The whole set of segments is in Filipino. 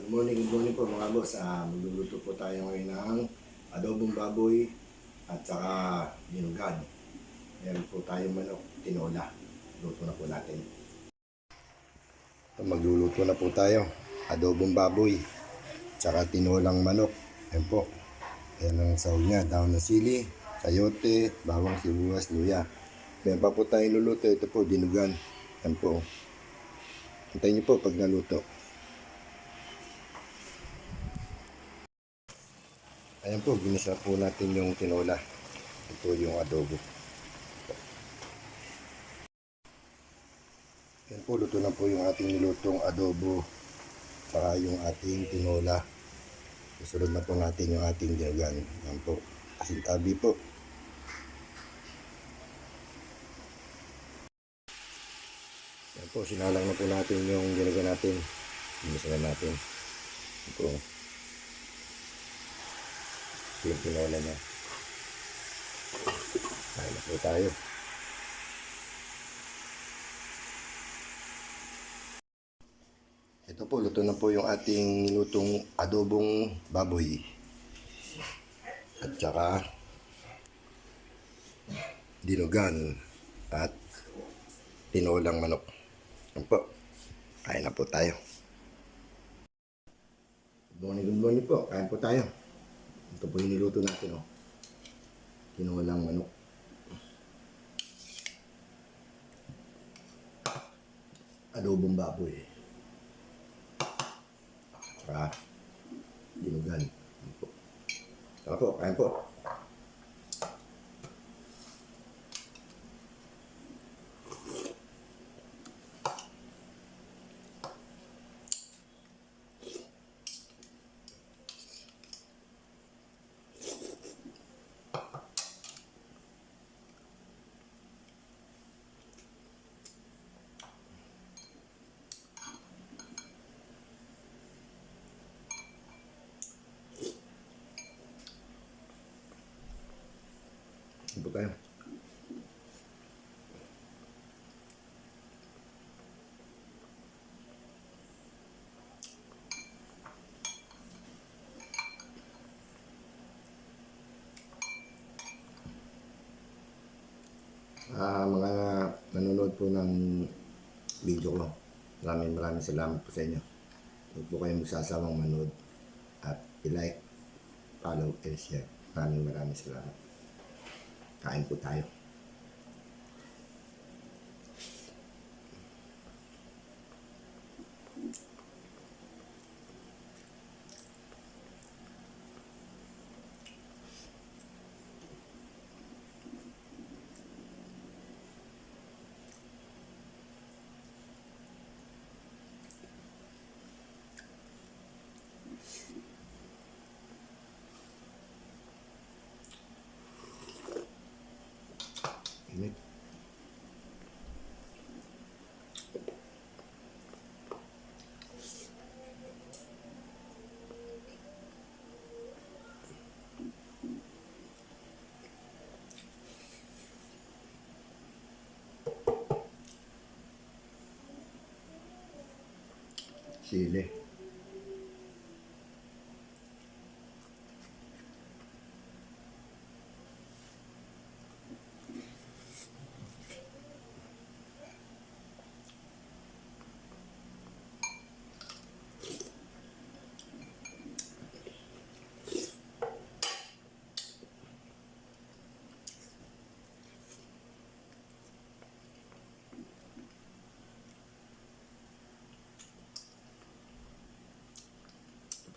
Good morning po mga boss. Magluluto po tayo ngayon ng adobong baboy at saka dinugad. Meron po tayong manok, tinola. Luto na po natin. Magluluto na po tayo. Adobong baboy, saka tinolang manok. Ayan po. Ayan ang sahog niya. Daon ng sili, sayote, bawang, sibuyas, luya. Meron pa po tayong luluto. Ito po, dinugan. Ayan po. Hintayin niyo po pag naluto. Ayan po, ginisa po natin yung tinola. Ito yung adobo. Ayan po, luto na po yung ating nilutong adobo. Saka yung ating tinola. Susunod na po natin yung ating dinugan. Ayan po, asintabi po. Ayan po, sinalang na po natin yung dinugan natin. Ginisa na natin. Ayan po. Yung tinola niya. Kain na po tayo. Ito po, luto na po yung ating nilutong adobong baboy. At saka dinugan at tinolang manok. Yan po. Kain na po tayo. Good morning po. Kain po tayo. Ito po yung niluto natin, oh. Tinolang manok. Adobong baboy. Saka dinugan. Saka po, kain po. Ito tayo. Mga nanonood po ng video ko, maraming salamat po sa inyo. Huwag po kayong magsasawang manood at i-like, follow, and share. Maraming salamat. Kain po tayo. Init. Sili.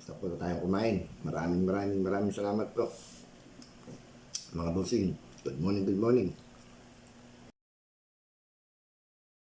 Tapos po tayong kumain. Maraming salamat po. Mga bossing. Good morning.